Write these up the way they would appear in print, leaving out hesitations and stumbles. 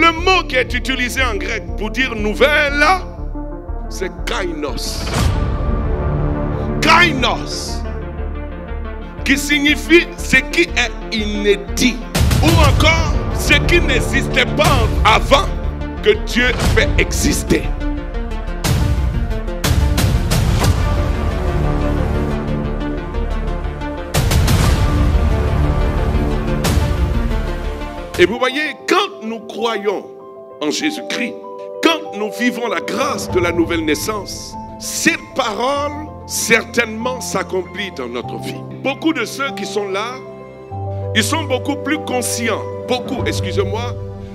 le mot qui est utilisé en grec pour dire nouvelle, c'est kainos. Kainos, qui signifie ce qui est inédit, ou encore ce qui n'existait pas avant que Dieu fait exister. Et vous voyez, quand nous croyons en Jésus-Christ, quand nous vivons la grâce de la nouvelle naissance, cette parole certainement s'accomplit dans notre vie. Beaucoup de ceux qui sont là, ils sont beaucoup plus conscients,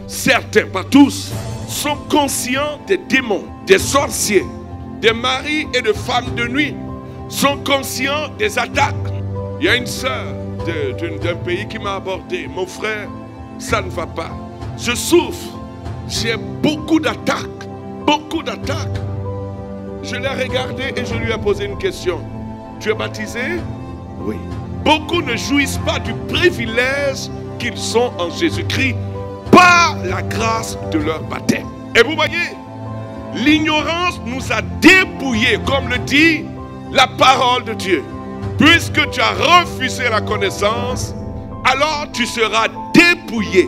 certains, pas tous, sont conscients des démons, des sorciers, des maris et de femmes de nuit, sont conscients des attaques. Il y a une sœur d'un pays qui m'a abordé, mon frère, ça ne va pas. Je souffre. J'ai beaucoup d'attaques. Beaucoup d'attaques. Je l'ai regardé et je lui ai posé une question. Tu es baptisé? Oui. Beaucoup ne jouissent pas du privilège qu'ils sont en Jésus-Christ par la grâce de leur baptême. Et vous voyez, l'ignorance nous a dépouillés, comme le dit la parole de Dieu. Puisque tu as refusé la connaissance, alors tu seras dépouillé.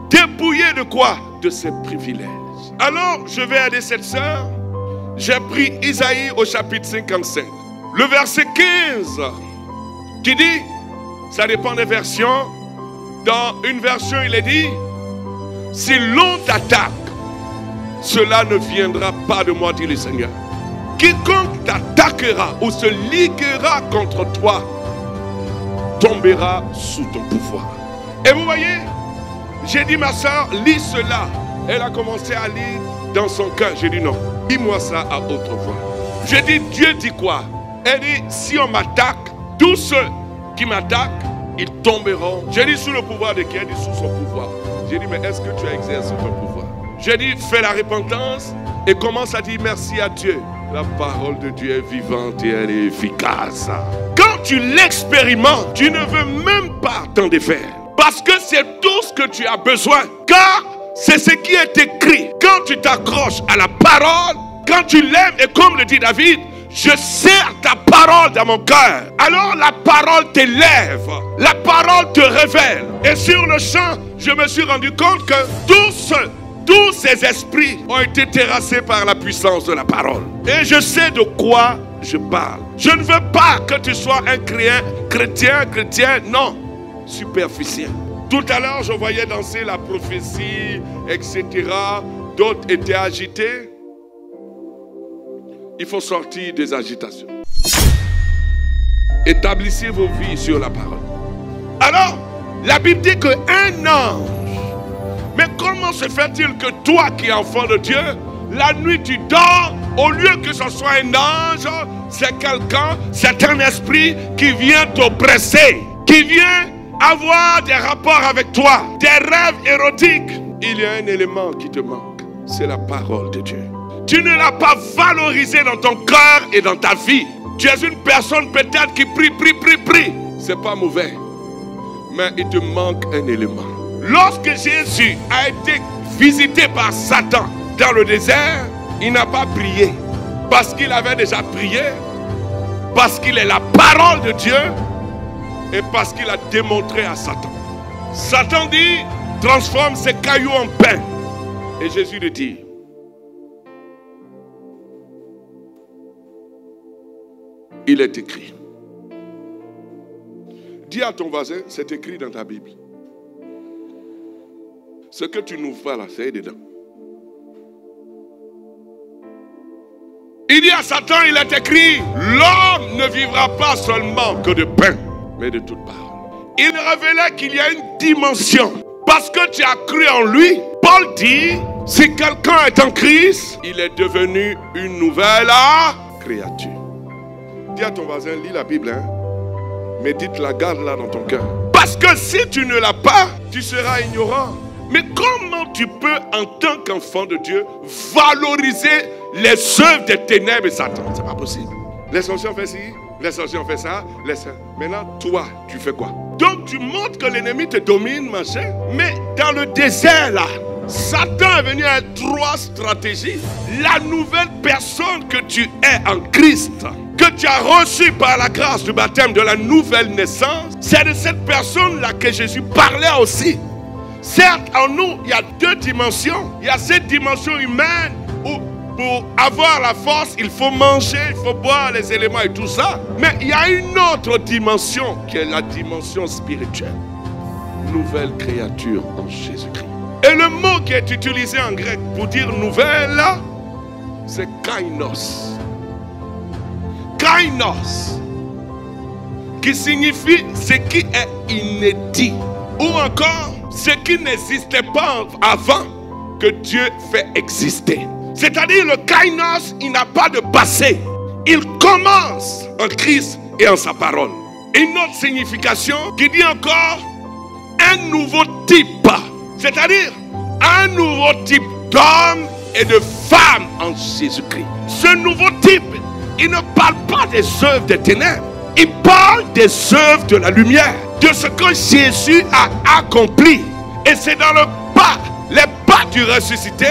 Dépouillé de quoi? De ses privilèges. Alors, je vais aider cette sœur. J'ai pris Isaïe au chapitre 55. Le verset 15 qui dit, ça dépend des versions. Dans une version, il est dit, si l'on t'attaque, cela ne viendra pas de moi, dit le Seigneur. Quiconque t'attaquera ou se liguera contre toi, tombera sous ton pouvoir. Et vous voyez, j'ai dit, ma soeur, lis cela. Elle a commencé à lire dans son cœur. J'ai dit non, dis-moi ça à haute voix. J'ai dit, Dieu dit quoi? Elle dit, si on m'attaque, tous ceux qui m'attaquent, ils tomberont. J'ai dit, sous le pouvoir de qui? Elle dit, sous son pouvoir. J'ai dit, mais est-ce que tu as exercé ton pouvoir? J'ai dit, fais la repentance et commence à dire merci à Dieu. La parole de Dieu est vivante et elle est efficace. Quand tu l'expérimentes, tu ne veux même pas t'en défaire. Parce que c'est tout ce que tu as besoin. Car c'est ce qui est écrit. Quand tu t'accroches à la parole, quand tu l'aimes, et comme le dit David, je serre ta parole dans mon cœur. Alors la parole t'élève. La parole te révèle. Et sur le champ, je me suis rendu compte que tous ces esprits ont été terrassés par la puissance de la parole. Et je sais de quoi je parle. Je ne veux pas que tu sois un chrétien, non, superficiel. Tout à l'heure, je voyais danser la prophétie, etc. D'autres étaient agités. Il faut sortir des agitations. Établissez vos vies sur la parole. Alors, la Bible dit qu'un ange. Mais comment se fait-il que toi qui es enfant de Dieu, la nuit tu dors, au lieu que ce soit un ange, c'est quelqu'un, c'est un esprit qui vient t'oppresser, qui vient avoir des rapports avec toi, des rêves érotiques. Il y a un élément qui te manque, c'est la parole de Dieu. Tu ne l'as pas valorisé dans ton cœur et dans ta vie. Tu es une personne peut-être qui prie. C'est pas mauvais, mais il te manque un élément. Lorsque Jésus a été visité par Satan dans le désert, il n'a pas prié parce qu'il avait déjà prié, parce qu'il est la parole de Dieu et parce qu'il a démontré à Satan. Satan dit, transforme ces cailloux en pain. Et Jésus lui dit, il est écrit. Dis à ton voisin, c'est écrit dans ta Bible. Ce que tu n'ouvres pas là, c'est dedans. Il dit à Satan, il est écrit, l'homme ne vivra pas seulement que de pain, mais de toute parole. Il révélait qu'il y a une dimension. Parce que tu as cru en lui, Paul dit, si quelqu'un est en Christ, il est devenu une nouvelle créature. Dis à ton voisin, lis la Bible, hein? Médite-la, garde-la dans ton cœur. Parce que si tu ne l'as pas, tu seras ignorant. Mais comment tu peux, en tant qu'enfant de Dieu, valoriser les œuvres des ténèbres et Satan? C'est pas possible. Les sorciers ont fait ci, les sorciers ont fait ça. Maintenant, toi, tu fais quoi? Donc, tu montres que l'ennemi te domine, machin. Mais dans le désert, là, Satan est venu avec 3 stratégies. La nouvelle personne que tu es en Christ, que tu as reçue par la grâce du baptême de la nouvelle naissance, c'est de cette personne-là que Jésus parlait aussi. Certes, en nous, il y a 2 dimensions. Il y a cette dimension humaine où pour avoir la force, il faut manger, il faut boire les éléments et tout ça. Mais il y a une autre dimension qui est la dimension spirituelle. Nouvelle créature en Jésus-Christ. Et le mot qui est utilisé en grec pour dire nouvelle, c'est kainos. Kainos, qui signifie ce qui est inédit. Ou encore, ce qui n'existait pas avant que Dieu fait exister. C'est-à-dire le kainos, il n'a pas de passé. Il commence en Christ et en sa parole. Une autre signification qui dit encore un nouveau type. C'est-à-dire un nouveau type d'homme et de femme en Jésus-Christ. Ce nouveau type, il ne parle pas des œuvres des ténèbres. Il parle des œuvres de la lumière. De ce que Jésus a accompli. Et c'est dans les pas du ressuscité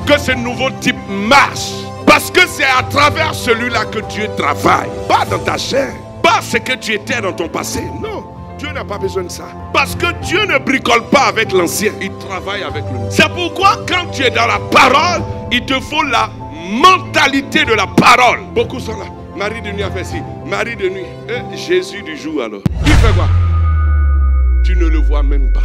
que ce nouveau type marche. Parce que c'est à travers celui-là que Dieu travaille. Pas dans ta chair. Pas ce que tu étais dans ton passé. Non. Dieu n'a pas besoin de ça. Parce que Dieu ne bricole pas avec l'ancien. Il travaille avec le nouveau. C'est pourquoi quand tu es dans la parole, il te faut la mentalité de la parole. Beaucoup sont là. Marie de nuit a fait ci. Marie de nuit. Et Jésus du jour alors. Il fait quoi? Tu ne le vois même pas.